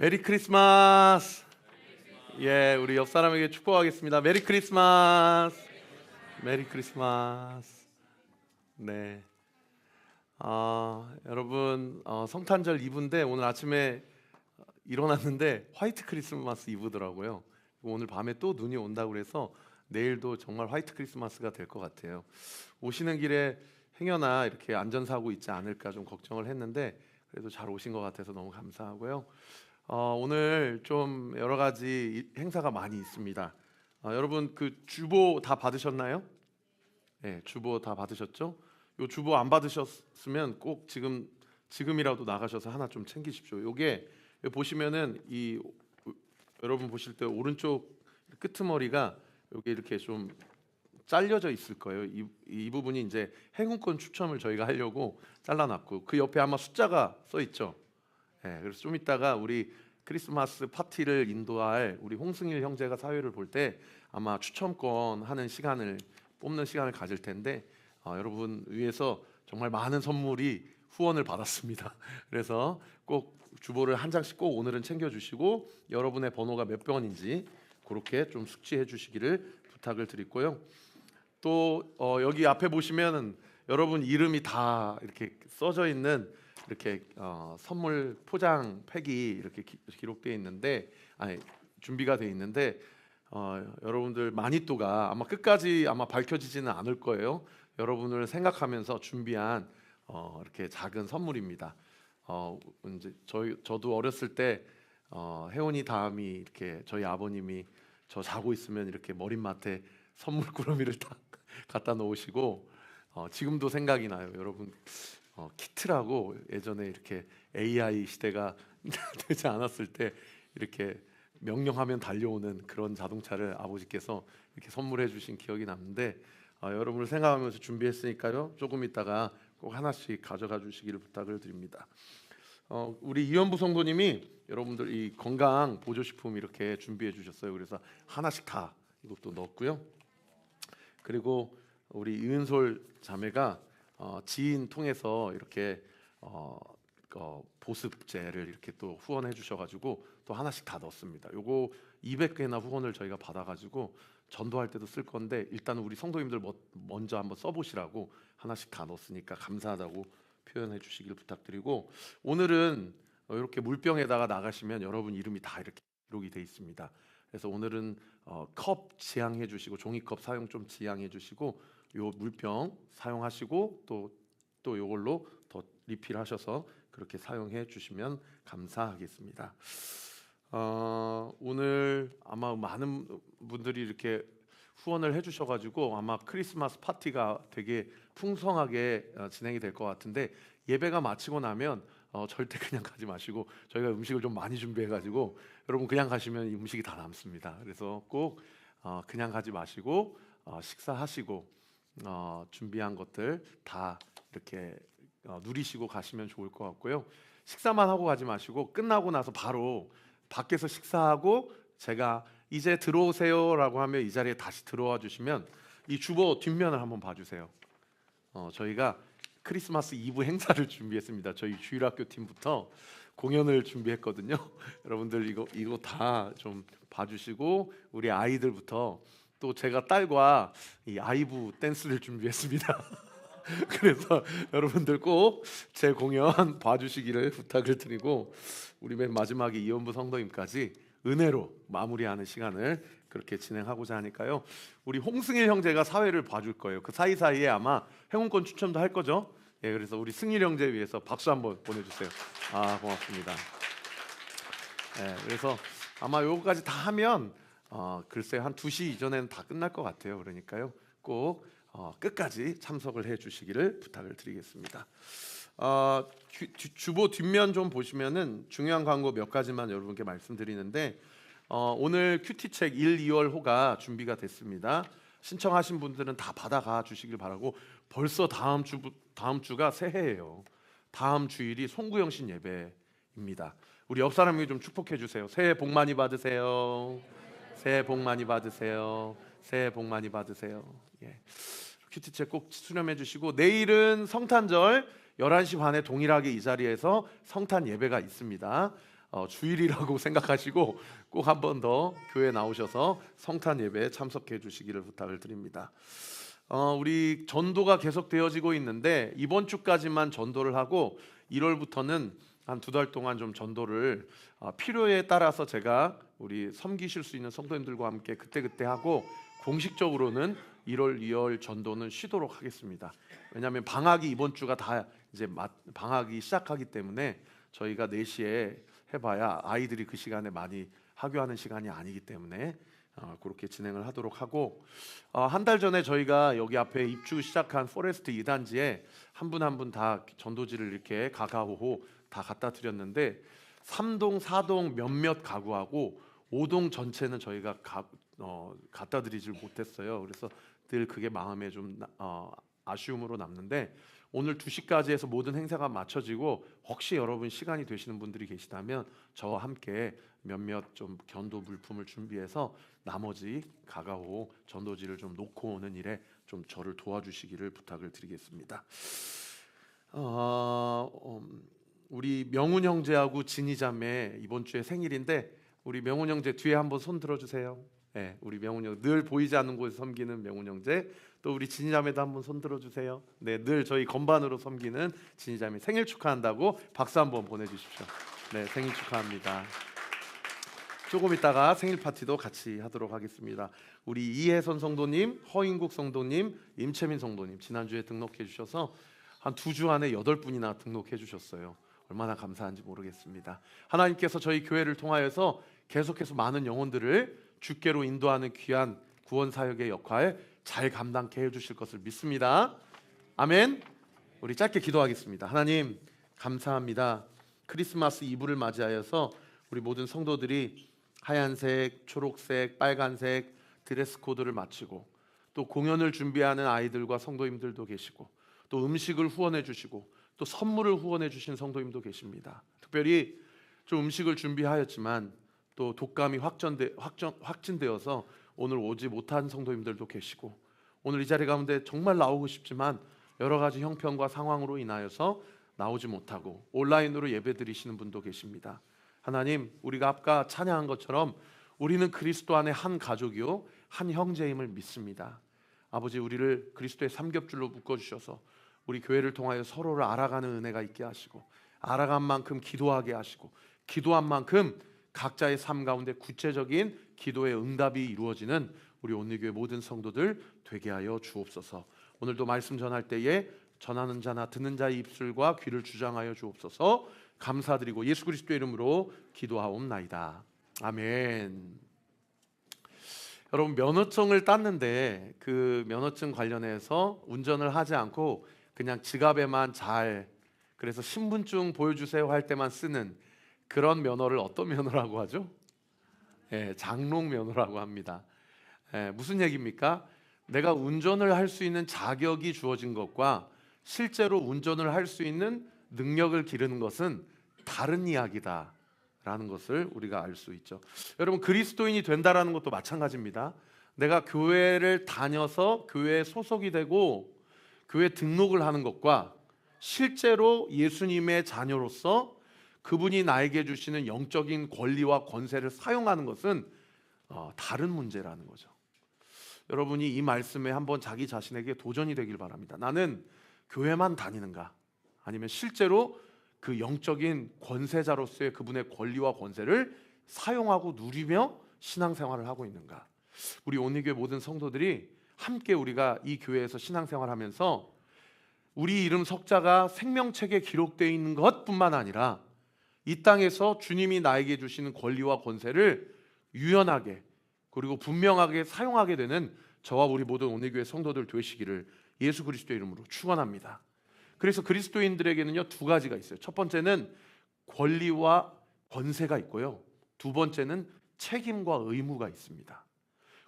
메리 크리스마스. 예, 우리 옆 사람에게 축복하겠습니다. 메리 크리스마스. 메리 크리스마스. 네. 여러분, 성탄절 이브인데 오늘 아침에 일어났는데 화이트 크리스마스 이브더라고요. 오늘 밤에 또 눈이 온다고 그래서 내일도 정말 화이트 크리스마스가 될 것 같아요. 오시는 길에 행여나 이렇게 안전사고 있지 않을까 좀 걱정을 했는데 그래도 잘 오신 것 같아서 너무 감사하고요. 오늘 좀 여러 가지 행사가 많이 있습니다. 여러분 그 주보 다 받으셨나요? 네, 주보 다 받으셨죠? 요 주보 안 받으셨으면 꼭 지금이라도 나가셔서 하나 좀 챙기십시오. 요게 보시면은 여러분 보실 때 오른쪽 끄트머리가 여기 이렇게 좀 잘려져 있을 거예요. 이 부분이 이제 행운권 추첨을 저희가 하려고 잘라놨고 그 옆에 아마 숫자가 써 있죠. 네, 그래서 좀 이따가 우리 크리스마스 파티를 인도할 우리 홍승일 형제가 사회를 볼 때 아마 추첨권 하는 시간을 뽑는 시간을 가질 텐데 여러분 위해서 정말 많은 선물이 후원을 받았습니다. 그래서 꼭 주보를 한 장씩 꼭 오늘은 챙겨주시고 여러분의 번호가 몇 번인지 그렇게 좀 숙지해 주시기를 부탁을 드리고요. 또 여기 앞에 보시면 여러분 이름이 다 이렇게 써져 있는 이렇게 선물 포장 팩이 이렇게 기록되어 있는데 준비가 되어 있는데 여러분들 마니또가 아마 끝까지 아마 밝혀지지는 않을 거예요. 여러분을 생각하면서 준비한 이렇게 작은 선물입니다. 이제 저도 어렸을 때 혜원이 다음이 이렇게 저희 아버님이 저 자고 있으면 이렇게 머릿맡에 선물 꾸러미를 딱 갖다 놓으시고 지금도 생각이 나요. 여러분 키트라고 예전에 이렇게 AI 시대가 되지 않았을 때 이렇게 명령하면 달려오는 그런 자동차를 아버지께서 이렇게 선물해 주신 기억이 남는데 여러분을 생각하면서 준비했으니까요. 조금 있다가 꼭 하나씩 가져가 주시기를 부탁을 드립니다. 우리 이현부 성도님이 여러분들 이 건강 보조식품 이렇게 준비해 주셨어요. 그래서 하나씩 다 이것도 넣었고요. 그리고 우리 이은솔 자매가 지인 통해서 이렇게 보습제를 이렇게 또 후원해 주셔가지고 또 하나씩 다 넣었습니다. 요거 200개나 후원을 저희가 받아가지고 전도할 때도 쓸 건데 일단 우리 성도님들 먼저 한번 써보시라고 하나씩 다 넣었으니까 감사하다고 표현해 주시길 부탁드리고 오늘은 이렇게 물병에다가 나가시면 여러분 이름이 다 이렇게 기록이 돼 있습니다. 그래서 오늘은 컵 지향해 주시고 종이컵 사용 좀 지향해 주시고 요 물병 사용하시고 또 요걸로 더 리필하셔서 그렇게 사용해 주시면 감사하겠습니다. 오늘 아마 많은 분들이 이렇게 후원을 해주셔가지고 아마 크리스마스 파티가 되게 풍성하게 진행이 될 것 같은데 예배가 마치고 나면 절대 그냥 가지 마시고 저희가 음식을 좀 많이 준비해가지고 여러분 그냥 가시면 이 음식이 다 남습니다. 그래서 꼭 그냥 가지 마시고 식사하시고 준비한 것들 다 이렇게 누리시고 가시면 좋을 것 같고요. 식사만 하고 가지 마시고 끝나고 나서 바로 밖에서 식사하고 제가 이제 들어오세요라고 하면 이 자리에 다시 들어와 주시면 이 주보 뒷면을 한번 봐주세요. 저희가 크리스마스 이브 행사를 준비했습니다. 저희 주일학교 팀부터 공연을 준비했거든요. 여러분들 이거 다 좀 봐주시고 우리 아이들부터 또 제가 딸과 이 아이브 댄스를 준비했습니다. 그래서 여러분들 꼭 제 공연 봐주시기를 부탁을 드리고 우리 맨 마지막에 이현부 성도님까지 은혜로 마무리하는 시간을 그렇게 진행하고자 하니까요. 우리 홍승일 형제가 사회를 봐줄 거예요. 그 사이사이에 아마 행운권 추첨도 할 거죠. 예, 그래서 우리 승일 형제 위해서 박수 한번 보내주세요. 고맙습니다. 예, 그래서 아마 요거까지 다 하면 글쎄 한 2시 이전에는 다 끝날 것 같아요. 그러니까요. 꼭 끝까지 참석을 해주시기를 부탁을 드리겠습니다. 주보 뒷면 좀 보시면은 중요한 광고 몇 가지만 여러분께 말씀드리는데 오늘 큐티책 1, 2월 호가 준비가 됐습니다. 신청하신 분들은 다 받아가 주시길 바라고 벌써 다음 주가 새해예요. 다음 주일이 송구영신 예배입니다. 우리 옆 사람에게 좀 축복해 주세요. 새해 복 많이 받으세요. 새해 복 많이 받으세요. 새해 복 많이 받으세요. 예. 큐티책 꼭 수렴해 주시고 내일은 성탄절 11시 반에 동일하게 이 자리에서 성탄 예배가 있습니다. 주일이라고 생각하시고 꼭 한 번 더 교회 나오셔서 성탄 예배에 참석해 주시기를 부탁을 드립니다. 우리 전도가 계속 되어지고 있는데 이번 주까지만 전도를 하고 1월부터는 한 2달 동안 좀 전도를 필요에 따라서 제가 우리 섬기실 수 있는 성도님들과 함께 그때그때 하고 공식적으로는 1월, 2월 전도는 쉬도록 하겠습니다. 왜냐하면 방학이 이번 주가 다 이제 방학이 시작하기 때문에 저희가 4시에 해봐야 아이들이 그 시간에 많이 하교하는 시간이 아니기 때문에 그렇게 진행을 하도록 하고, 한 달 전에 저희가 여기 앞에 입주 시작한 포레스트 2단지에 한 분 한 분 다 전도지를 이렇게 가가호호 다 갖다 드렸는데 3동, 4동 몇몇 가구하고 5동 전체는 저희가 갖다 드리질 못했어요. 그래서 늘 그게 마음에 좀 아쉬움으로 남는데, 오늘 2시까지 해서 모든 행사가 마쳐지고 혹시 여러분 시간이 되시는 분들이 계시다면 저와 함께 몇몇 좀 견도 물품을 준비해서 나머지 가가호 전도지를 좀 놓고 오는 일에 좀 저를 도와주시기를 부탁을 드리겠습니다. 우리 명훈 형제하고 진희 자매 이번 주에 생일인데, 우리 명훈 형제 뒤에 한번 손 들어주세요. 네, 우리 명훈 형제, 늘 보이지 않는 곳에 섬기는 명훈 형제, 또 우리 진희 자매도 한번 손 들어주세요. 네, 늘 저희 건반으로 섬기는 진희 자매 생일 축하한다고 박수 한번 보내주십시오. 네, 생일 축하합니다. 조금 있다가 생일 파티도 같이 하도록 하겠습니다. 우리 이혜선 성도님, 허인국 성도님, 임채민 성도님 지난주에 등록해 주셔서 한 2주 안에 8분이나 등록해 주셨어요. 얼마나 감사한지 모르겠습니다. 하나님께서 저희 교회를 통하여서 계속해서 많은 영혼들을 주께로 인도하는 귀한 구원 사역의 역할 잘 감당케 해주실 것을 믿습니다. 아멘. 우리 짧게 기도하겠습니다. 하나님 감사합니다. 크리스마스 이브를 맞이하여서 우리 모든 성도들이 하얀색, 초록색, 빨간색 드레스 코드를 마치고 또 공연을 준비하는 아이들과 성도님들도 계시고 또 음식을 후원해 주시고 또 선물을 후원해 주신 성도님도 계십니다. 특별히 좀 음식을 준비하였지만 또 독감이 확진되어서 오늘 오지 못한 성도님들도 계시고, 오늘 이 자리 가운데 정말 나오고 싶지만 여러 가지 형편과 상황으로 인하여서 나오지 못하고 온라인으로 예배드리시는 분도 계십니다. 하나님, 우리가 아까 찬양한 것처럼 우리는 그리스도 안에 한 가족이요 한 형제임을 믿습니다. 아버지, 우리를 그리스도의 삼겹줄로 묶어주셔서 우리 교회를 통하여 서로를 알아가는 은혜가 있게 하시고, 알아간 만큼 기도하게 하시고, 기도한 만큼 각자의 삶 가운데 구체적인 기도의 응답이 이루어지는 우리 온리교회 모든 성도들 되게 하여 주옵소서. 오늘도 말씀 전할 때에 전하는 자나 듣는 자의 입술과 귀를 주장하여 주옵소서. 감사드리고 예수 그리스도의 이름으로 기도하옵나이다. 아멘. 여러분, 면허증을 땄는데 그 면허증 관련해서 운전을 하지 않고 그냥 지갑에만 그래서 신분증 보여주세요 할 때만 쓰는 그런 면허를 어떤 면허라고 하죠? 장롱 면허라고 합니다. 무슨 얘기입니까? 내가 운전을 할 수 있는 자격이 주어진 것과 실제로 운전을 할 수 있는 능력을 기르는 것은 다른 이야기다라는 것을 우리가 알 수 있죠. 여러분, 그리스도인이 된다라는 것도 마찬가지입니다. 내가 교회를 다녀서 교회에 소속이 되고 교회 등록을 하는 것과 실제로 예수님의 자녀로서 그분이 나에게 주시는 영적인 권리와 권세를 사용하는 것은 다른 문제라는 거죠. 여러분이 이 말씀에 한번 자기 자신에게 도전이 되길 바랍니다. 나는 교회만 다니는가? 아니면 실제로 그 영적인 권세자로서의 그분의 권리와 권세를 사용하고 누리며 신앙생활을 하고 있는가? 우리 온리교회 모든 성도들이 함께 우리가 이 교회에서 신앙생활하면서 우리 이름 석자가 생명책에 기록되어 있는 것뿐만 아니라 이 땅에서 주님이 나에게 주시는 권리와 권세를 유연하게 그리고 분명하게 사용하게 되는 저와 우리 모든 온리교회 성도들 되시기를 예수 그리스도의 이름으로 축원합니다. 그래서 그리스도인들에게는요 2가지가 있어요. 첫 번째는 권리와 권세가 있고요, 2번째는 책임과 의무가 있습니다.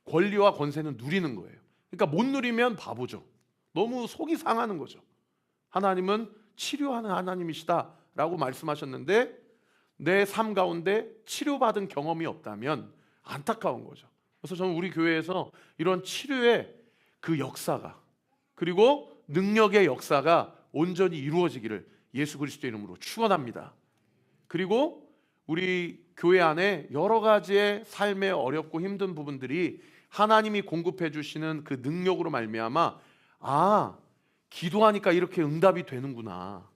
권리와 권세는 누리는 거예요. 그러니까 못 누리면 바보죠. 너무 속이 상하는 거죠. 하나님은 치료하는 하나님이시다라고 말씀하셨는데 내 삶 가운데 치료받은 경험이 없다면 안타까운 거죠. 그래서 저는 우리 교회에서 이런 치료의 그 역사가 그리고 능력의 역사가 온전히 이루어지기를 예수 그리스도의 이름으로 축원합니다. 그리고 우리 교회 안에 여러 가지의 삶의 어렵고 힘든 부분들이 하나님이 공급해 주시는 그 능력으로 말미암아 기도하니까 이렇게 응답이 되는구나,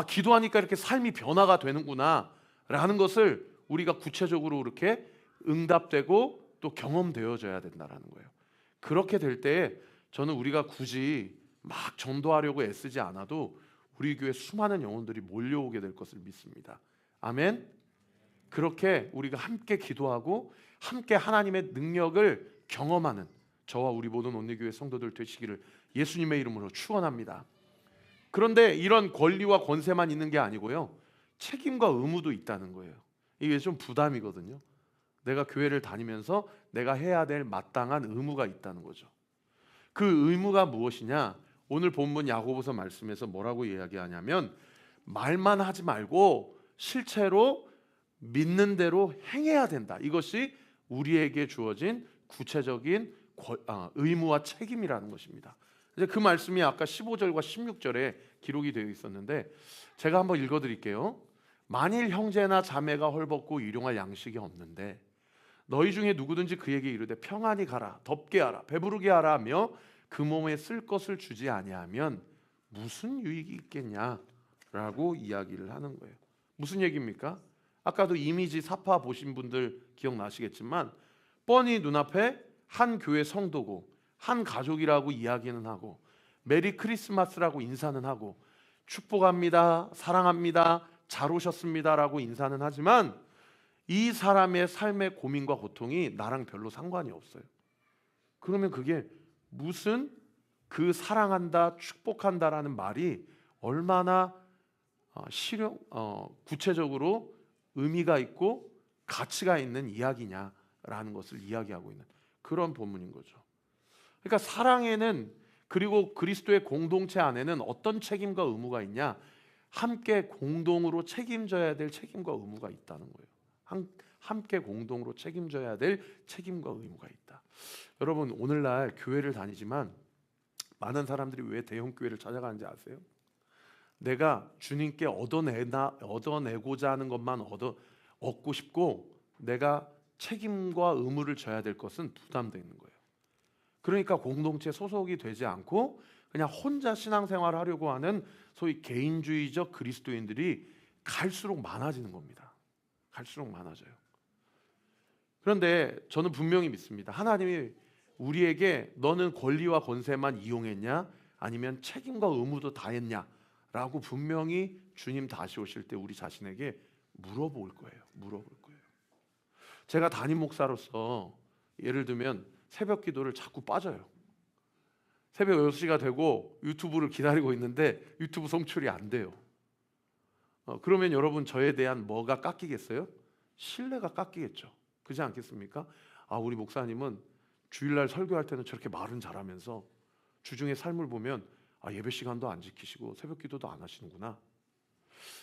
기도하니까 이렇게 삶이 변화가 되는구나 라는 것을 우리가 구체적으로 이렇게 응답되고 또 경험되어져야 된다라는 거예요. 그렇게 될 때에 저는 우리가 굳이 막 전도하려고 애쓰지 않아도 우리 교회 수많은 영혼들이 몰려오게 될 것을 믿습니다. 아멘. 그렇게 우리가 함께 기도하고 함께 하나님의 능력을 경험하는 저와 우리 모든 온리교회 성도들 되시기를 예수님의 이름으로 축원합니다. 그런데 이런 권리와 권세만 있는 게 아니고요, 책임과 의무도 있다는 거예요. 이게 좀 부담이거든요. 내가 교회를 다니면서 내가 해야 될 마땅한 의무가 있다는 거죠. 그 의무가 무엇이냐? 오늘 본문 야고보서 말씀에서 뭐라고 이야기하냐면, 말만 하지 말고 실제로 믿는 대로 행해야 된다. 이것이 우리에게 주어진 구체적인 의무와 책임이라는 것입니다. 이제 그 말씀이 아까 15절과 16절에 기록이 되어 있었는데 제가 한번 읽어드릴게요. 만일 형제나 자매가 헐벗고 일용할 양식이 없는데 너희 중에 누구든지 그에게 이르되 평안히 가라, 덥게 하라, 배부르게 하라 하며 그 몸에 쓸 것을 주지 아니하면 무슨 유익이 있겠냐라고 이야기를 하는 거예요. 무슨 얘기입니까? 아까도 이미지 사파 보신 분들 기억나시겠지만 뻔히 눈앞에 한 교회 성도고 한 가족이라고 이야기는 하고 메리 크리스마스라고 인사는 하고 축복합니다, 사랑합니다, 잘 오셨습니다라고 인사는 하지만 이 사람의 삶의 고민과 고통이 나랑 별로 상관이 없어요. 그러면 그게 무슨 그 사랑한다, 축복한다라는 말이 얼마나 구체적으로 의미가 있고 가치가 있는 이야기냐라는 것을 이야기하고 있는 그런 본문인 거죠. 그러니까 사랑에는, 그리고 그리스도의 공동체 안에는 어떤 책임과 의무가 있냐? 함께 공동으로 책임져야 될 책임과 의무가 있다는 거예요. 함께 공동으로 책임져야 될 책임과 의무가 있다. 여러분, 오늘날 교회를 다니지만 많은 사람들이 왜 대형 교회를 찾아가는지 아세요? 내가 주님께 얻어내고자 하는 것만 얻고 싶고 내가 책임과 의무를 져야 될 것은 부담되는 거예요. 그러니까 공동체 소속이 되지 않고 그냥 혼자 신앙생활을 하려고 하는 소위 개인주의적 그리스도인들이 갈수록 많아지는 겁니다. 갈수록 많아져요. 그런데 저는 분명히 믿습니다. 하나님이 우리에게 너는 권리와 권세만 이용했냐? 아니면 책임과 의무도 다 했냐? 라고 분명히 주님 다시 오실 때 우리 자신에게 물어볼 거예요. 제가 담임 목사로서 예를 들면 새벽 기도를 자꾸 빠져요. 새벽 6시가 되고 유튜브를 기다리고 있는데 유튜브 송출이 안 돼요. 그러면 여러분 저에 대한 뭐가 깎이겠어요? 신뢰가 깎이겠죠. 그렇지 않겠습니까? 우리 목사님은 주일날 설교할 때는 저렇게 말은 잘하면서 주중에 삶을 보면 예배 시간도 안 지키시고 새벽 기도도 안 하시는구나.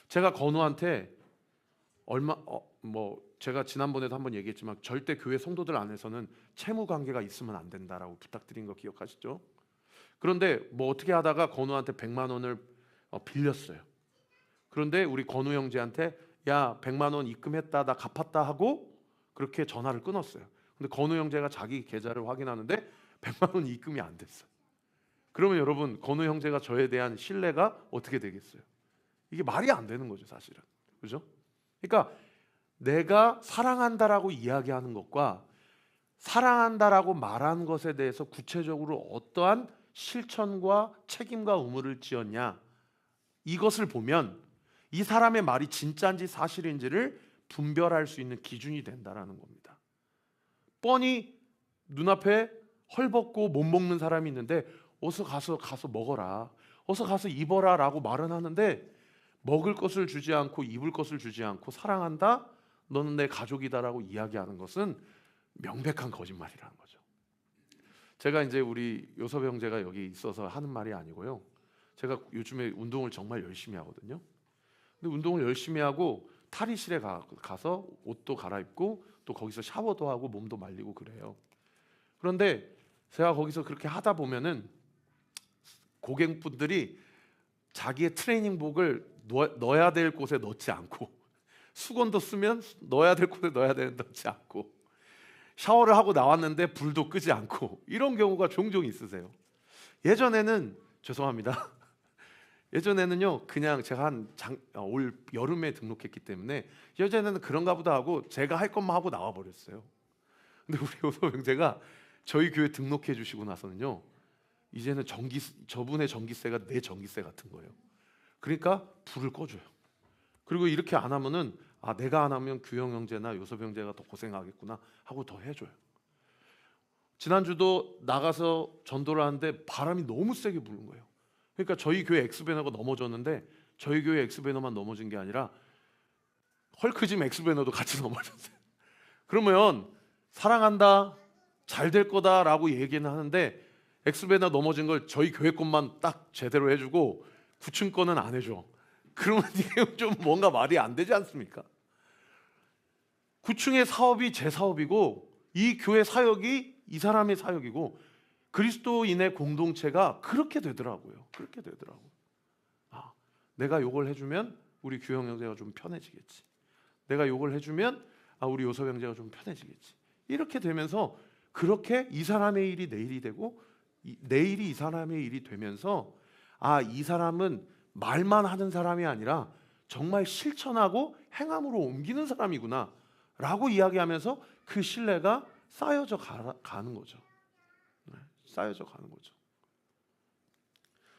제가 건우한테 제가 지난번에도 한번 얘기했지만 절대 교회 성도들 안에서는 채무 관계가 있으면 안 된다라고 부탁드린 거 기억하시죠? 그런데 어떻게 하다가 건우한테 100만 원을 빌렸어요. 그런데 우리 건우 형제한테 야 100만 원 입금했다, 나 갚았다 하고 그렇게 전화를 끊었어요. 근데 건우 형제가 자기 계좌를 확인하는데 100만 원이 입금이 안 됐어요. 그러면 여러분 건우 형제가 저에 대한 신뢰가 어떻게 되겠어요? 이게 말이 안 되는 거죠, 사실은. 그죠? 그러니까 내가 사랑한다라고 이야기하는 것과 사랑한다라고 말하는 것에 대해서 구체적으로 어떠한 실천과 책임과 의무를 지었냐, 이것을 보면 이 사람의 말이 진짜인지 사실인지를 분별할 수 있는 기준이 된다라는 겁니다. 뻔히 눈앞에 헐벗고 못 먹는 사람이 있는데 어서 가서 먹어라, 어서 가서 입어라 라고 말은 하는데 먹을 것을 주지 않고 입을 것을 주지 않고 사랑한다, 너는 내 가족이다라고 이야기하는 것은 명백한 거짓말이라는 거죠. 제가 이제 우리 요섭 형제가 여기 있어서 하는 말이 아니고요. 제가 요즘에 운동을 정말 열심히 하거든요. 근데 운동을 열심히 하고 탈의실에 가서 옷도 갈아입고 또 거기서 샤워도 하고 몸도 말리고 그래요. 그런데 제가 거기서 그렇게 하다 보면은 고객분들이 자기의 트레이닝복을 넣어야 될 곳에 넣지 않고 수건도 쓰면 넣어야 될 곳에 넣어야 되는데 넣지 않고, 샤워를 하고 나왔는데 불도 끄지 않고, 이런 경우가 종종 있으세요. 예전에는 죄송합니다. 예전에는요, 그냥 제가 올 여름에 등록했기 때문에 예전에는 그런가 보다 하고 제가 할 것만 하고 나와 버렸어요. 근데 우리 요소 형제가 저희 교회 등록해 주시고 나서는요, 이제는 저분의 전기세가 내 전기세 같은 거예요. 그러니까 불을 꺼줘요. 그리고 이렇게 안 하면은 내가 안 하면 규영 형제나 요섭 형제가 더 고생하겠구나 하고 더 해줘요. 지난주도 나가서 전도를 하는데 바람이 너무 세게 부는 거예요. 그러니까 저희 교회 엑스배너가 넘어졌는데 저희 교회 엑스배너만 넘어진 게 아니라 헐크짐 엑스배너도 같이 넘어졌어요. 그러면 사랑한다, 잘 될 거다라고 얘기는 하는데 엑스배너 넘어진 걸 저희 교회 것만 딱 제대로 해주고 9층 거는 안 해줘. 그러면 이게 좀 뭔가 말이 안 되지 않습니까? 9층의 사업이 제 사업이고 이 교회 사역이 이 사람의 사역이고 그리스도인의 공동체가 그렇게 되더라고요. 그렇게 되더라고요. 내가 요걸 해주면 우리 규영 형제가 좀 편해지겠지. 내가 요걸 해주면 우리 요섭 형제가 좀 편해지겠지. 이렇게 되면서 그렇게 이 사람의 일이 내 일이 되고 내 일이 이 사람의 일이 되면서 이 사람은 말만 하는 사람이 아니라 정말 실천하고 행함으로 옮기는 사람이구나 라고 이야기하면서 그 신뢰가 쌓여져 가는 거죠. 쌓여져 가는 거죠.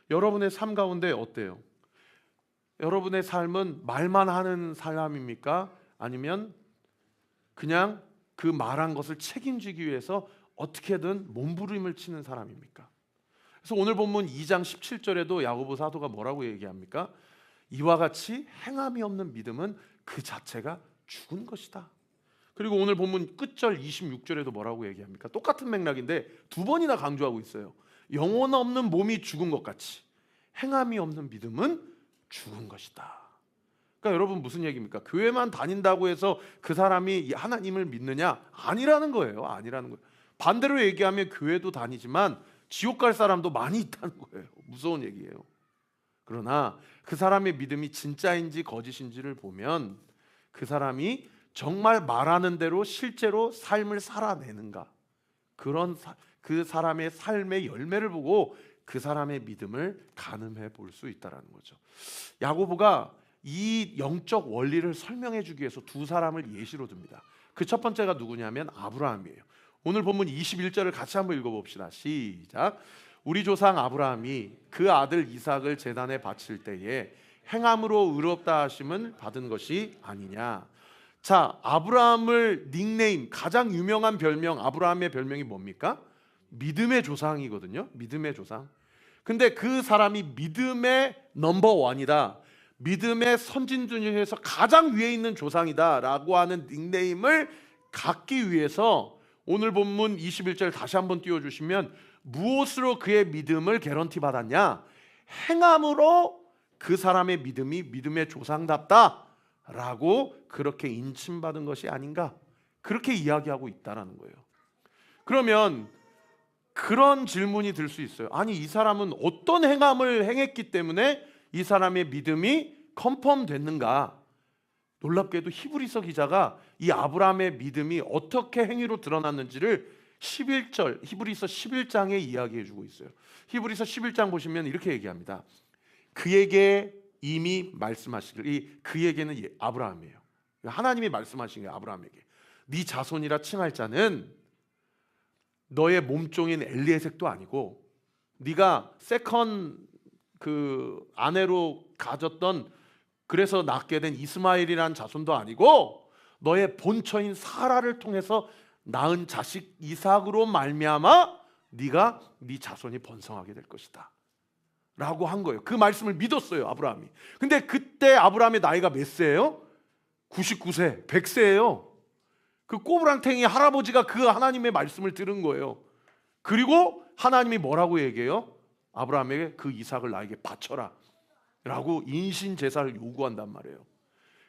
여러분의 삶 가운데 어때요? 여러분의 삶은 말만 하는 사람입니까? 아니면 그냥 그 말한 것을 책임지기 위해서 어떻게든 몸부림을 치는 사람입니까? 그래서 오늘 본문 2장 17절에도 야고보 사도가 뭐라고 얘기합니까? 이와 같이 행함이 없는 믿음은 그 자체가 죽은 것이다. 그리고 오늘 본문 끝절 26절에도 뭐라고 얘기합니까? 똑같은 맥락인데 두 번이나 강조하고 있어요. 영혼 없는 몸이 죽은 것 같이 행함이 없는 믿음은 죽은 것이다. 그러니까 여러분 무슨 얘기입니까? 교회만 다닌다고 해서 그 사람이 하나님을 믿느냐? 아니라는 거예요. 아니라는 거예요. 반대로 얘기하면 교회도 다니지만 지옥 갈 사람도 많이 있다는 거예요. 무서운 얘기예요. 그러나 그 사람의 믿음이 진짜인지 거짓인지를 보면 그 사람이 정말 말하는 대로 실제로 삶을 살아내는가, 그 사람의 삶의 열매를 보고 그 사람의 믿음을 가늠해 볼 수 있다는 거죠. 야고보가 이 영적 원리를 설명해 주기 위해서 두 사람을 예시로 듭니다. 그 첫 번째가 누구냐면 아브라함이에요. 오늘 본문 21절을 같이 한번 읽어봅시다. 시작. 우리 조상 아브라함이 그 아들 이삭을 제단에 바칠 때에 행함으로 의롭다 하심을 받은 것이 아니냐. 자, 아브라함을 닉네임, 가장 유명한 별명, 아브라함의 별명이 뭡니까? 믿음의 조상이거든요. 믿음의 조상. 근데 그 사람이 믿음의 넘버원이다, 믿음의 선진들 중에서 가장 위에 있는 조상이다 라고 하는 닉네임을 갖기 위해서 오늘 본문 21절 다시 한번 띄워주시면 무엇으로 그의 믿음을 개런티 받았냐? 행함으로 그 사람의 믿음이 믿음의 조상답다 라고 그렇게 인침받은 것이 아닌가, 그렇게 이야기하고 있다는 거예요. 그러면 그런 질문이 들 수 있어요. 아니, 이 사람은 어떤 행함을 행했기 때문에 이 사람의 믿음이 컨펌 됐는가? 놀랍게도 히브리서 기자가 이 아브라함의 믿음이 어떻게 행위로 드러났는지를 11절 히브리서 11장에 이야기해 주고 있어요. 히브리서 11장 보시면 이렇게 얘기합니다. 그에게 이미 말씀하시길, 이 그에게는 아브라함이에요. 하나님이 말씀하신 게 아브라함에게 네 자손이라 칭할 자는 너의 몸종인 엘리에섹도 아니고 네가 세컨 그 아내로 가졌던, 그래서 낳게 된 이스마엘이라는 자손도 아니고 너의 본처인 사라를 통해서 낳은 자식 이삭으로 말미암아 네가 네 자손이 번성하게 될 것이다 라고 한 거예요. 그 말씀을 믿었어요, 아브라함이. 근데 그때 아브라함의 나이가 몇 세예요? 99세, 100세예요. 그 꼬부랑탱이 할아버지가 그 하나님의 말씀을 들은 거예요. 그리고 하나님이 뭐라고 얘기해요? 아브라함에게 그 이삭을 나에게 바쳐라 라고 인신 제사를 요구한단 말이에요.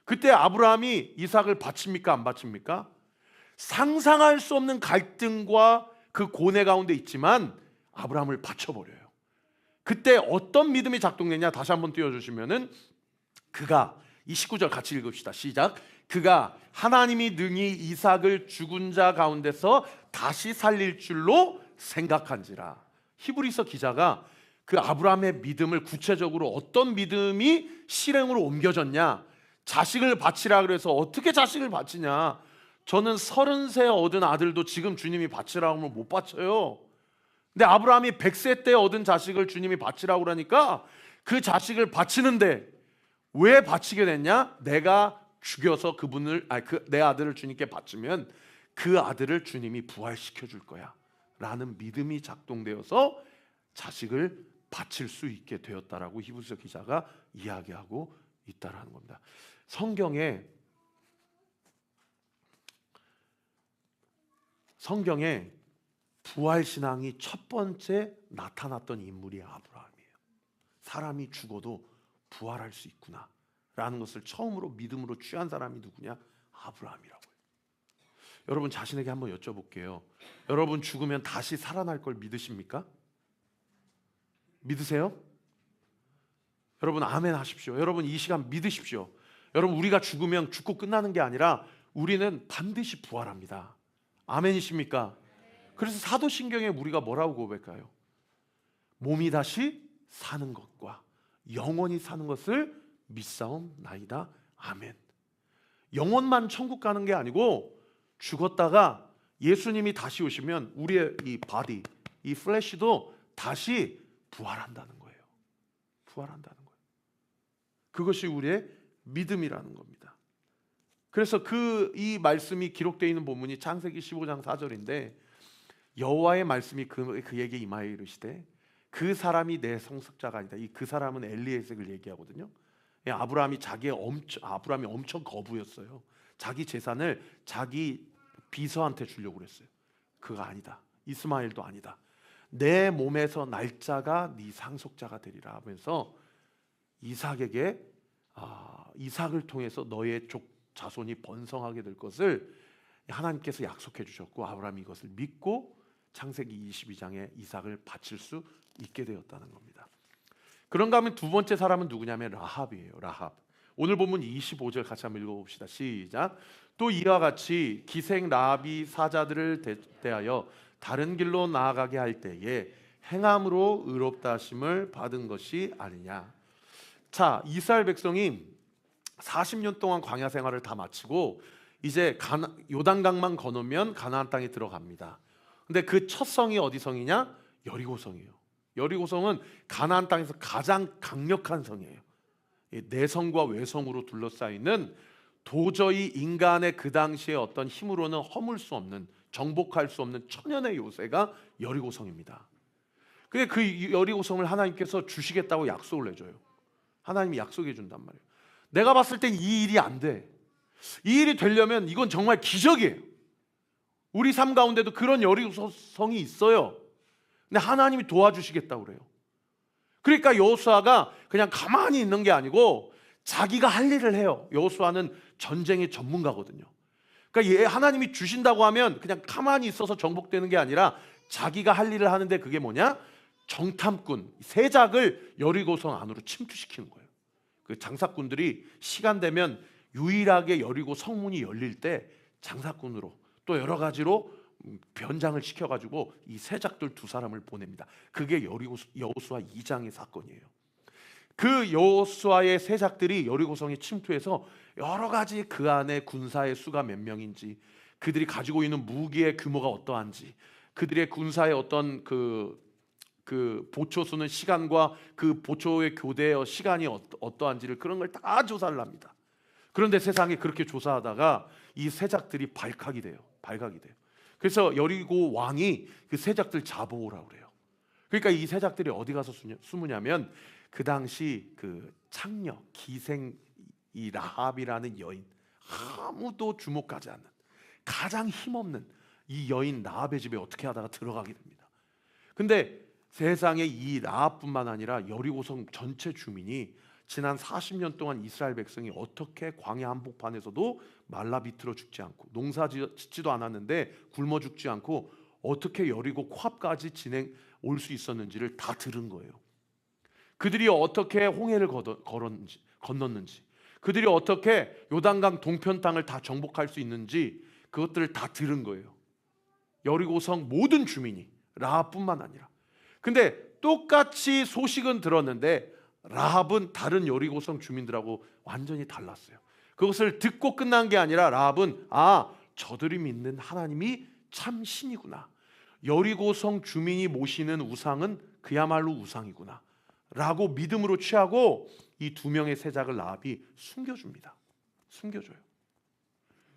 그때 아브라함이 이삭을 바칩니까 안 바칩니까? 상상할 수 없는 갈등과 그 고뇌 가운데 있지만 아브라함을 바쳐버려요. 그때 어떤 믿음이 작동되냐? 다시 한번 띄워주시면은 그가, 이 19절 같이 읽읍시다. 시작. 그가 하나님이 능히 이삭을 죽은 자 가운데서 다시 살릴 줄로 생각한지라. 히브리서 기자가 그 아브라함의 믿음을 구체적으로 어떤 믿음이 실행으로 옮겨졌냐, 자식을 바치라 그래서 어떻게 자식을 바치냐. 저는 30세 얻은 아들도 지금 주님이 바치라고 하면 못 바쳐요. 근데 아브라함이 100세 때 얻은 자식을 주님이 바치라고 그러니까 그 자식을 바치는데 왜 바치게 됐냐? 내가 죽여서 내 아들을 주님께 바치면 그 아들을 주님이 부활시켜 줄 거야 라는 믿음이 작동되어서 자식을 바칠 수 있게 되었다라고 히브리서 기자가 이야기하고 있다라는 겁니다. 성경에 부활신앙이 첫 번째 나타났던 인물이 아브라함이에요. 사람이 죽어도 부활할 수 있구나 라는 것을 처음으로 믿음으로 취한 사람이 누구냐? 아브라함이라고요. 여러분 자신에게 한번 여쭤볼게요. 여러분 죽으면 다시 살아날 걸 믿으십니까? 믿으세요? 여러분 아멘 하십시오. 여러분 이 시간 믿으십시오. 여러분 우리가 죽으면 죽고 끝나는 게 아니라 우리는 반드시 부활합니다. 아멘이십니까? 그래서 사도신경에 우리가 뭐라고 고백해요? 몸이 다시 사는 것과 영원히 사는 것을 믿사옵나이다. 아멘. 영혼만 천국 가는 게 아니고 죽었다가 예수님이 다시 오시면 우리의 이 바디, 이 플래시도 다시 부활한다는 거예요. 부활한다는 거예요. 그것이 우리의 믿음이라는 겁니다. 그래서 이 말씀이 기록되어 있는 본문이 창세기 15장 4절인데 여호와의 말씀이 그에게 임하여 이르시되 그 사람이 내 성숙자가 아니다. 그 사람은 엘리에셀을 얘기하거든요. 아브라함이 엄청 거부였어요. 자기 재산을 자기 비서한테 주려고 그랬어요. 그거 아니다. 이스마엘도 아니다. 내 몸에서 날짜가 네 상속자가 되리라 하면서 이삭에게 이삭을 통해서 너의 자손이 번성하게 될 것을 하나님께서 약속해 주셨고 아브라함이 이것을 믿고 창세기 22장에 이삭을 바칠 수 있게 되었다는 겁니다. 그런가 하면 두 번째 사람은 누구냐면 라합이에요. 라합. 오늘 본문 25절 같이 한번 읽어봅시다. 시작. 또 이와 같이 기생 라합이 사자들을 대하여 다른 길로 나아가게 할 때에 행함으로 의롭다 하심을 받은 것이 아니냐. 자, 이스라엘 백성이 40년 동안 광야 생활을 다 마치고 이제 요단강만 건너면 가나안 땅에 들어갑니다. 근데 그 첫 성이 어디 성이냐? 여리고성이에요. 여리고성은 가나안 땅에서 가장 강력한 성이에요. 내성과 외성으로 둘러싸이는 도저히 인간의 그 당시의 어떤 힘으로는 허물 수 없는, 정복할 수 없는 천연의 요새가 여리고성입니다. 근데 그 여리고성을 하나님께서 주시겠다고 약속을 해줘요. 하나님이 약속해 준단 말이에요. 내가 봤을 땐 이 일이 안 돼. 이 일이 되려면 이건 정말 기적이에요. 우리 삶 가운데도 그런 여리고성이 있어요. 근데 하나님이 도와주시겠다고 그래요. 그러니까 여호수아가 그냥 가만히 있는 게 아니고 자기가 할 일을 해요. 여호수아는 전쟁의 전문가거든요. 그러니까 하나님이 주신다고 하면 그냥 가만히 있어서 정복되는 게 아니라 자기가 할 일을 하는데 그게 뭐냐? 정탐꾼, 세작을 여리고성 안으로 침투시키는 거예요. 그 장사꾼들이 시간 되면 유일하게 여리고 성문이 열릴 때 장사꾼으로 또 여러 가지로 변장을 시켜가지고 이 세작들 두 사람을 보냅니다. 그게 여호수아 2장의 사건이에요. 그 여호수아의 세작들이 여리고성에 침투해서 여러 가지 그 안에 군사의 수가 몇 명인지, 그들이 가지고 있는 무기의 규모가 어떠한지, 그들의 군사의 어떤 그 보초 수는 시간과 그 보초의 교대의 시간이 어떠한지를 그런 걸 다 조사를 합니다. 그런데 세상에 그렇게 조사하다가 이 세작들이 발각이 돼요. 그래서 여리고 왕이 그 세작들 잡아오라고 그래요. 그러니까 이 세작들이 어디 가서 숨으냐면 그 당시 그 창녀 기생 이 라합이라는 여인, 아무도 주목하지 않는 가장 힘없는 이 여인 라합의 집에 어떻게 하다가 들어가게 됩니다. 근데 세상에 이 라합뿐만 아니라 여리고성 전체 주민이 지난 40년 동안 이스라엘 백성이 어떻게 광야 한복판에서도 말라 비틀어 죽지 않고 농사 짓지도 않았는데 굶어 죽지 않고 어떻게 여리고 코앞까지 올 수 있었는지를 다 들은 거예요. 그들이 어떻게 홍해를 건넜는지, 그들이 어떻게 요단강 동편 땅을 다 정복할 수 있는지 그것들을 다 들은 거예요. 여리고성 모든 주민이, 라합뿐만 아니라. 근데 똑같이 소식은 들었는데 라합은 다른 여리고성 주민들하고 완전히 달랐어요. 그것을 듣고 끝난 게 아니라 라합은 저들이 믿는 하나님이 참 신이구나, 여리고성 주민이 모시는 우상은 그야말로 우상이구나 라고 믿음으로 취하고 이 두 명의 세작을 라합이 숨겨줍니다. 숨겨줘요.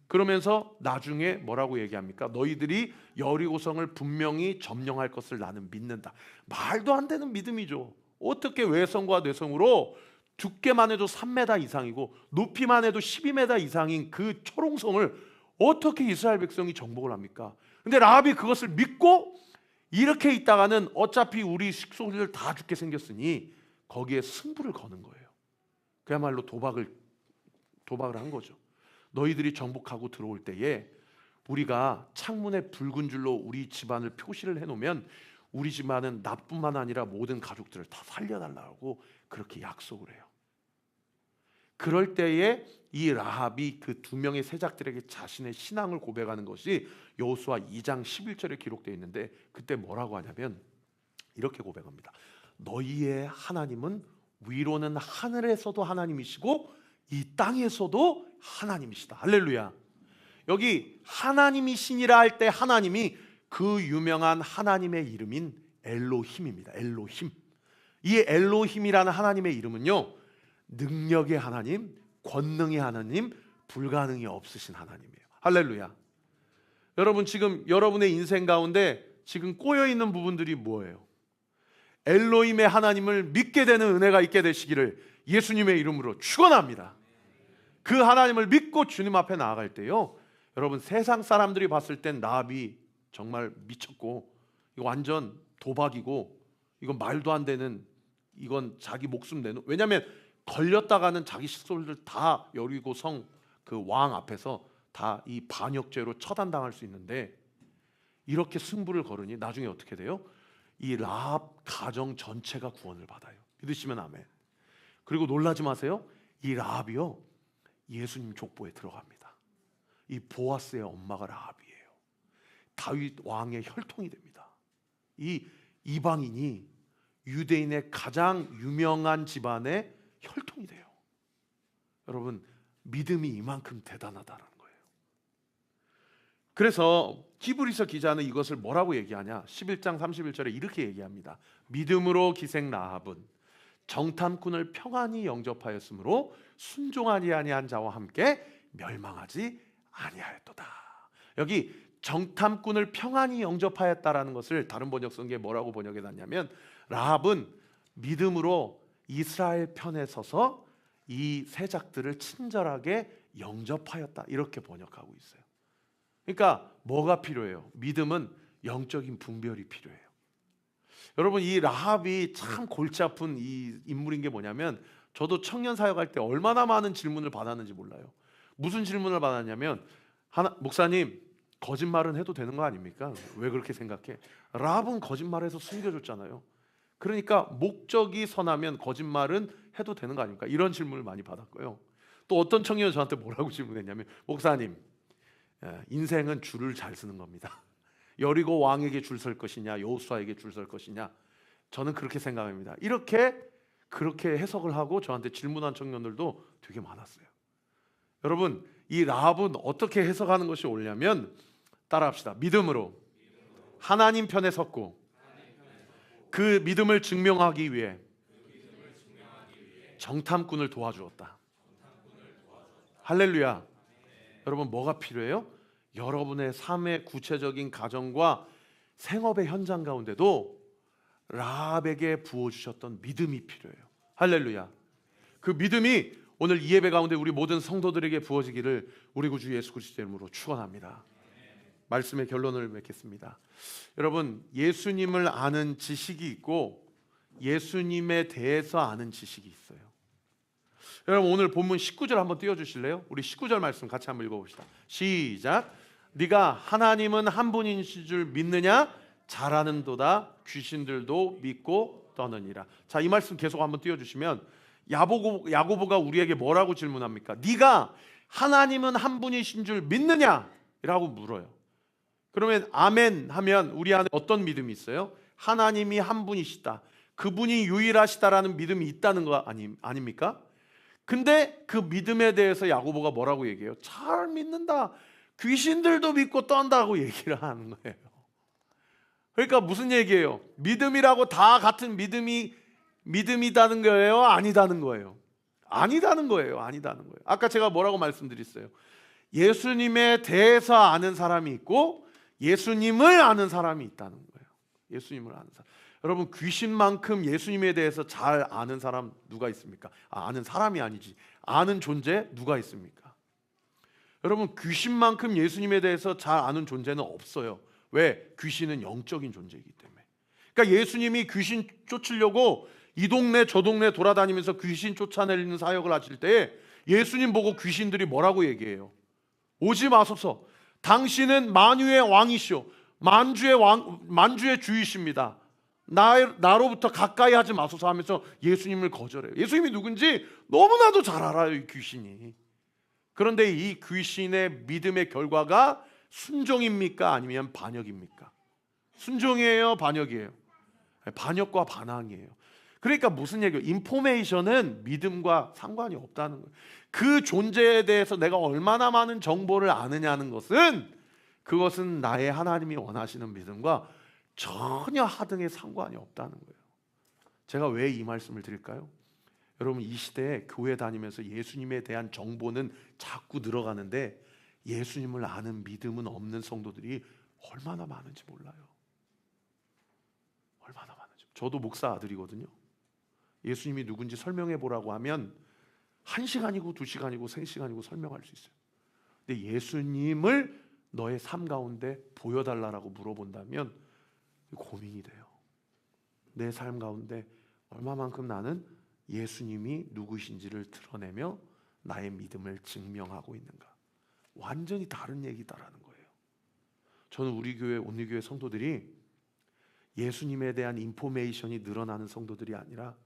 그러면서 나중에 뭐라고 얘기합니까? 너희들이 여리고성을 분명히 점령할 것을 나는 믿는다. 말도 안 되는 믿음이죠. 어떻게 외성과 내성으로 두께만 해도 3m 이상이고 높이만 해도 12m 이상인 그 초롱성을 어떻게 이스라엘 백성이 정복을 합니까? 근데 라합이 그것을 믿고 이렇게 있다가는 어차피 우리 식소들 다 죽게 생겼으니 거기에 승부를 거는 거예요. 그야말로 도박을 한 거죠. 너희들이 정복하고 들어올 때에 우리가 창문에 붉은 줄로 우리 집안을 표시를 해놓으면 우리 집안은 나뿐만 아니라 모든 가족들을 다 살려달라고 그렇게 약속을 해요. 그럴 때에 이 라합이 그 두 명의 세작들에게 자신의 신앙을 고백하는 것이 여호수아 2장 11절에 기록되어 있는데, 그때 뭐라고 하냐면 이렇게 고백합니다. 너희의 하나님은 위로는 하늘에서도 하나님이시고 이 땅에서도 하나님이시다. 할렐루야. 여기 하나님이 신이라 할 때 하나님이 그 유명한 하나님의 이름인 엘로힘입니다. 엘로힘. 이 엘로힘이라는 하나님의 이름은요, 능력의 하나님, 권능의 하나님, 불가능이 없으신 하나님이에요. 할렐루야. 여러분, 지금 여러분의 인생 가운데 지금 꼬여있는 부분들이 뭐예요? 엘로힘의 하나님을 믿게 되는 은혜가 있게 되시기를 예수님의 이름으로 축원합니다. 그 하나님을 믿고 주님 앞에 나아갈 때요, 여러분, 세상 사람들이 봤을 땐 라합이 정말 미쳤고 이거 완전 도박이고 이건 말도 안 되는, 이건 자기 목숨 내놓, 왜냐하면 걸렸다가는 자기 식솔들 다 여리고성 그 왕 앞에서 다 이 반역죄로 처단당할 수 있는데, 이렇게 승부를 걸으니 나중에 어떻게 돼요? 이 라합 가정 전체가 구원을 받아요. 믿으시면 아멘. 그리고 놀라지 마세요. 이 라합이요, 예수님 족보에 들어갑니다. 이 보아스의 엄마가 라합이에요. 다윗 왕의 혈통이 됩니다. 이 이방인이 유대인의 가장 유명한 집안의 혈통이 돼요. 여러분, 믿음이 이만큼 대단하다는 거예요. 그래서 히브리서 기자는 이것을 뭐라고 얘기하냐? 11장 31절에 이렇게 얘기합니다. 믿음으로 기생 라합은 정탐꾼을 평안히 영접하였으므로 순종하지 아니한 자와 함께 멸망하지 아니하였도다. 여기 정탐꾼을 평안히 영접하였다라는 것을 다른 번역 성경에 뭐라고 번역해 놨냐면, 라합은 믿음으로 이스라엘 편에 서서 이 세작들을 친절하게 영접하였다, 이렇게 번역하고 있어요. 그러니까 뭐가 필요해요? 믿음은 영적인 분별이 필요해요. 여러분, 이 라합이 참 골치 아픈 이 인물인 게 뭐냐면, 저도 청년 사역할 때 얼마나 많은 질문을 받았는지 몰라요. 무슨 질문을 받았냐면, 목사님, 거짓말은 해도 되는 거 아닙니까? 왜 그렇게 생각해? 라합은 거짓말해서 숨겨줬잖아요. 그러니까 목적이 선하면 거짓말은 해도 되는 거 아닙니까? 이런 질문을 많이 받았고요. 또 어떤 청년이 저한테 뭐라고 질문했냐면, 목사님, 인생은 줄을 잘 쓰는 겁니다. 여리고 왕에게 줄 설 것이냐, 여호수아에게 줄 설 것이냐, 저는 그렇게 생각합니다. 그렇게 해석을 하고 저한테 질문한 청년들도 되게 많았어요. 여러분, 이 라합은 어떻게 해석하는 것이 옳냐면, 따라합시다. 믿음으로 하나님 편에 섰고 그 믿음을 증명하기 위해 정탐꾼을 도와주었다. 할렐루야. 여러분, 뭐가 필요해요? 여러분의 삶의 구체적인 가정과 생업의 현장 가운데도 라합에게 부어주셨던 믿음이 필요해요. 할렐루야. 그 믿음이 오늘 이 예배 가운데 우리 모든 성도들에게 부어지기를 우리 구주 예수 그리스도의 이름으로 축원합니다. 말씀의 결론을 맺겠습니다. 여러분, 예수님을 아는 지식이 있고 예수님에 대해서 아는 지식이 있어요. 여러분, 오늘 본문 19절 한번 띄워주실래요? 우리 19절 말씀 같이 한번 읽어봅시다. 시작. 네가 하나님은 한 분인 줄 믿느냐? 잘하는도다. 귀신들도 믿고 떠느니라. 자, 이 말씀 계속 한번 띄워주시면, 야고보가 우리에게 뭐라고 질문합니까? 네가 하나님은 한 분이신 줄 믿느냐? 라고 물어요. 그러면 아멘 하면 우리 안에 어떤 믿음이 있어요? 하나님이 한 분이시다, 그분이 유일하시다라는 믿음이 있다는 거 아닙니까? 근데 그 믿음에 대해서 야고보가 뭐라고 얘기해요? 잘 믿는다, 귀신들도 믿고 떤다고 얘기를 하는 거예요. 그러니까 무슨 얘기예요? 믿음이라고 다 같은 믿음이다는 거예요? 아니다는 거예요? 아니다는 거예요. 아니다는 거예요. 아까 제가 뭐라고 말씀드렸어요? 예수님에 대해서 아는 사람이 있고 예수님을 아는 사람이 있다는 거예요. 예수님을 아는 사람. 여러분, 귀신만큼 예수님에 대해서 잘 아는 사람 누가 있습니까? 아는 사람이 아니지, 아는 존재 누가 있습니까? 여러분, 귀신만큼 예수님에 대해서 잘 아는 존재는 없어요. 왜? 귀신은 영적인 존재이기 때문에. 그러니까 예수님이 귀신 쫓으려고 이 동네 저 동네 돌아다니면서 귀신 쫓아내리는 사역을 하실 때 예수님 보고 귀신들이 뭐라고 얘기해요? 오지 마소서, 당신은 만유의 왕이시오, 만주의 주이십니다, 나로부터 가까이 하지 마소서 하면서 예수님을 거절해요. 예수님이 누군지 너무나도 잘 알아요, 이 귀신이. 그런데 이 귀신의 믿음의 결과가 순종입니까? 아니면 반역입니까? 순종이에요? 반역이에요? 반역과 반항이에요. 그러니까 무슨 얘기예요? 인포메이션은 믿음과 상관이 없다는 거예요. 그 존재에 대해서 내가 얼마나 많은 정보를 아느냐는 것은, 그것은 나의 하나님이 원하시는 믿음과 전혀 하등의 상관이 없다는 거예요. 제가 왜 이 말씀을 드릴까요? 여러분, 이 시대에 교회 다니면서 예수님에 대한 정보는 자꾸 늘어가는데 예수님을 아는 믿음은 없는 성도들이 얼마나 많은지 몰라요. 얼마나 많은지. 저도 목사 아들이거든요. 예수님이 누군지 설명해 보라고 하면 1시간이고 2시간이고 3시간이고 설명할 수 있어요. 근데 예수님을 너의 삶 가운데 보여달라고 물어본다면 고민이 돼요. 내 삶 가운데 얼마만큼 나는 예수님이 누구신지를 드러내며 나의 믿음을 증명하고 있는가? 완전히 다른 얘기다라는 거예요. 저는 우리 교회 온리교회 성도들이 예수님에 대한 인포메이션이 늘어나는 성도들이 아니라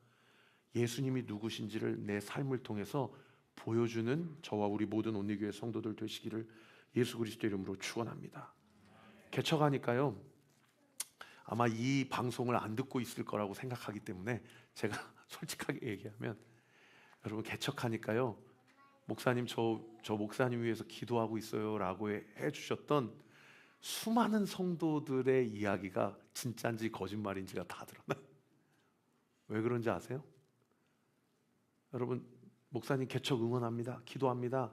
예수님이 누구신지를 내 삶을 통해서 보여주는 저와 우리 모든 온리교회 성도들 되시기를 예수 그리스도 이름으로 축원합니다. 개척하니까요, 아마 이 방송을 안 듣고 있을 거라고 생각하기 때문에 제가 솔직하게 얘기하면, 여러분, 개척하니까요, 목사님 저 목사님 위해서 기도하고 있어요 라고 해주셨던 수많은 성도들의 이야기가 진짜인지 거짓말인지가 다 드러나요. 왜 그런지 아세요? 여러분, 목사님 개척 응원합니다, 기도합니다,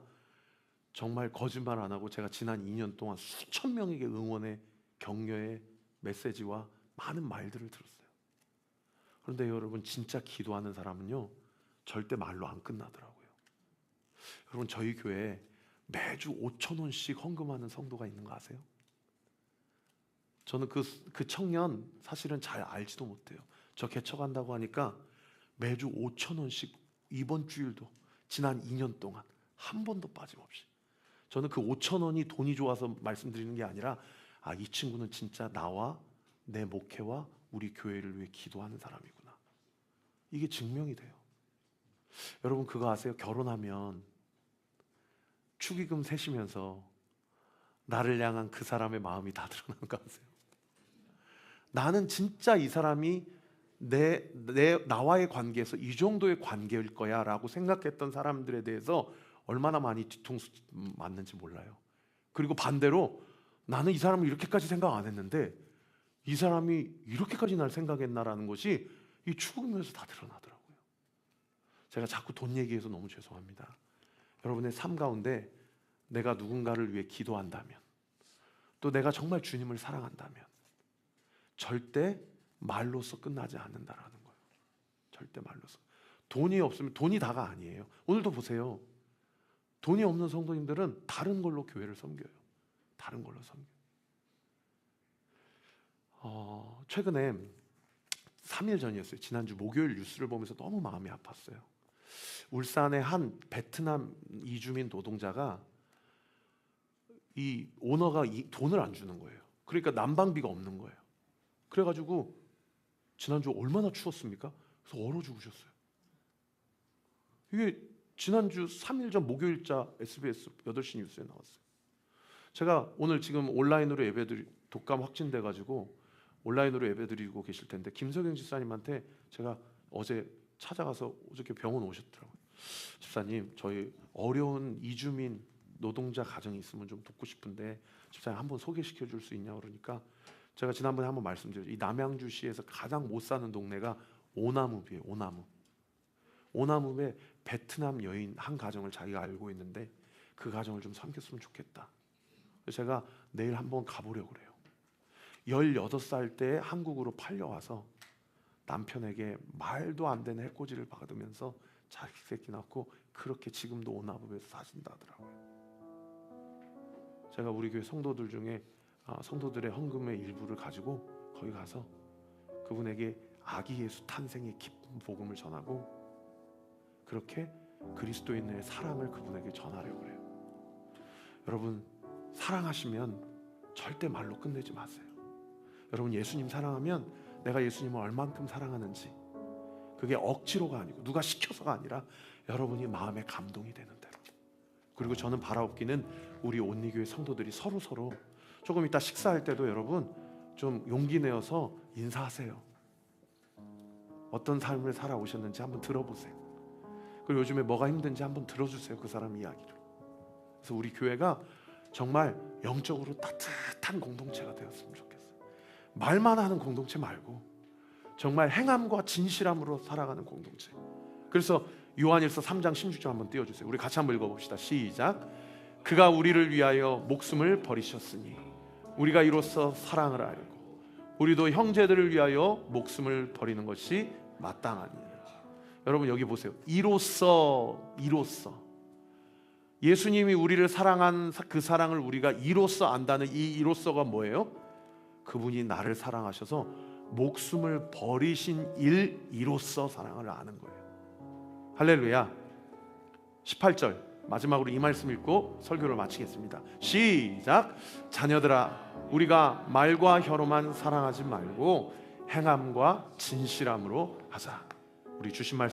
정말 거짓말 안 하고 제가 지난 2년 동안 수천 명에게 응원의 격려의 메시지와 많은 말들을 들었어요. 그런데 여러분, 진짜 기도하는 사람은요 절대 말로 안 끝나더라고요. 여러분, 저희 교회에 매주 5,000원씩 헌금하는 성도가 있는 거 아세요? 저는 그 청년 사실은 잘 알지도 못해요. 저 개척한다고 하니까 매주 5,000원씩 이번 주일도 지난 2년 동안 한 번도 빠짐없이. 저는 그 5,000원이 돈이 좋아서 말씀드리는 게 아니라, 이 친구는 진짜 나와 내 목회와 우리 교회를 위해 기도하는 사람이구나, 이게 증명이 돼요. 여러분, 그거 아세요? 결혼하면 축의금 세시면서 나를 향한 그 사람의 마음이 다 드러나는 거 아세요? 나는 진짜 이 사람이 나와의 관계에서 이 정도의 관계일 거야 라고 생각했던 사람들에 대해서 얼마나 많이 뒤통수 맞는지 몰라요. 그리고 반대로 나는 이 사람을 이렇게까지 생각 안 했는데 이 사람이 이렇게까지 날 생각했나라는 것이 이 축의금에서 다 드러나더라고요. 제가 자꾸 돈 얘기해서 너무 죄송합니다. 여러분의 삶 가운데 내가 누군가를 위해 기도한다면, 또 내가 정말 주님을 사랑한다면 절대 말로써 끝나지 않는다라는 거예요. 절대 말로써. 돈이 없으면, 돈이 다가 아니에요. 오늘도 보세요. 돈이 없는 성도님들은 다른 걸로 교회를 섬겨요. 다른 걸로 섬겨요. 최근에 3일 전이었어요. 지난주 목요일 뉴스를 보면서 너무 마음이 아팠어요. 울산의 한 베트남 이주민 노동자가, 이 오너가 돈을 안 주는 거예요. 그러니까 난방비가 없는 거예요. 그래가지고 지난주 얼마나 추웠습니까? 그래서 얼어 죽으셨어요. 이게 지난주 3일 전 목요일자 SBS 8시 뉴스에 나왔어요. 제가 오늘 지금 온라인으로 독감 확진돼 가지고 온라인으로 예배드리고 계실 텐데 김석영 집사님한테 제가 어제 찾아가서 어저께 병원 오셨더라고요. 집사님, 저희 어려운 이주민 노동자 가정이 있으면 좀 돕고 싶은데 집사님 한번 소개시켜 줄 수 있냐 그러니까 제가 지난번에 한번 말씀드렸죠. 이 남양주시에서 가장 못 사는 동네가 오나무비예요. 오나무에 베트남 여인 한 가정을 자기가 알고 있는데 그 가정을 좀 섬겼으면 좋겠다. 그래서 제가 내일 한번 가보려고 그래요. 18살 때 한국으로 팔려와서 남편에게 말도 안 되는 해코지를 받으면서 자식 새끼 낳고 그렇게 지금도 오나무에서 사신다 하더라고요. 제가 우리 교회 성도들 중에 성도들의 헌금의 일부를 가지고 거기 가서 그분에게 아기 예수 탄생의 기쁜 복음을 전하고 그렇게 그리스도인의 사랑을 그분에게 전하려고 해요. 여러분, 사랑하시면 절대 말로 끝내지 마세요. 여러분, 예수님 사랑하면 내가 예수님을 얼만큼 사랑하는지 그게 억지로가 아니고 누가 시켜서가 아니라 여러분이 마음에 감동이 되는 대로. 그리고 저는 바라옵기는 우리 온리교회 성도들이 서로 조금 이따 식사할 때도 여러분 좀 용기 내어서 인사하세요. 어떤 삶을 살아오셨는지 한번 들어보세요. 그리고 요즘에 뭐가 힘든지 한번 들어주세요. 그 사람 이야기를. 그래서 우리 교회가 정말 영적으로 따뜻한 공동체가 되었으면 좋겠어요. 말만 하는 공동체 말고 정말 행함과 진실함으로 살아가는 공동체. 그래서 요한일서 3장 16절 한번 띄워주세요. 우리 같이 한번 읽어봅시다. 시작. 그가 우리를 위하여 목숨을 버리셨으니 우리가 이로써 사랑을 알고 우리도 형제들을 위하여 목숨을 버리는 것이 마땅하니라. 여러분 여기 보세요. 이로써 예수님이 우리를 사랑한 그 사랑을 우리가 이로써 안다는 이 이로써가 뭐예요? 그분이 나를 사랑하셔서 목숨을 버리신 이로써 사랑을 아는 거예요. 할렐루야. 18절 마지막으로 이 말씀 읽고 설교를 마치겠습니다. 시작. 자녀들아, 우리가 말과 혀로만 사랑하지 말고 행함과 진실함으로 하자. 우리 주신 말씀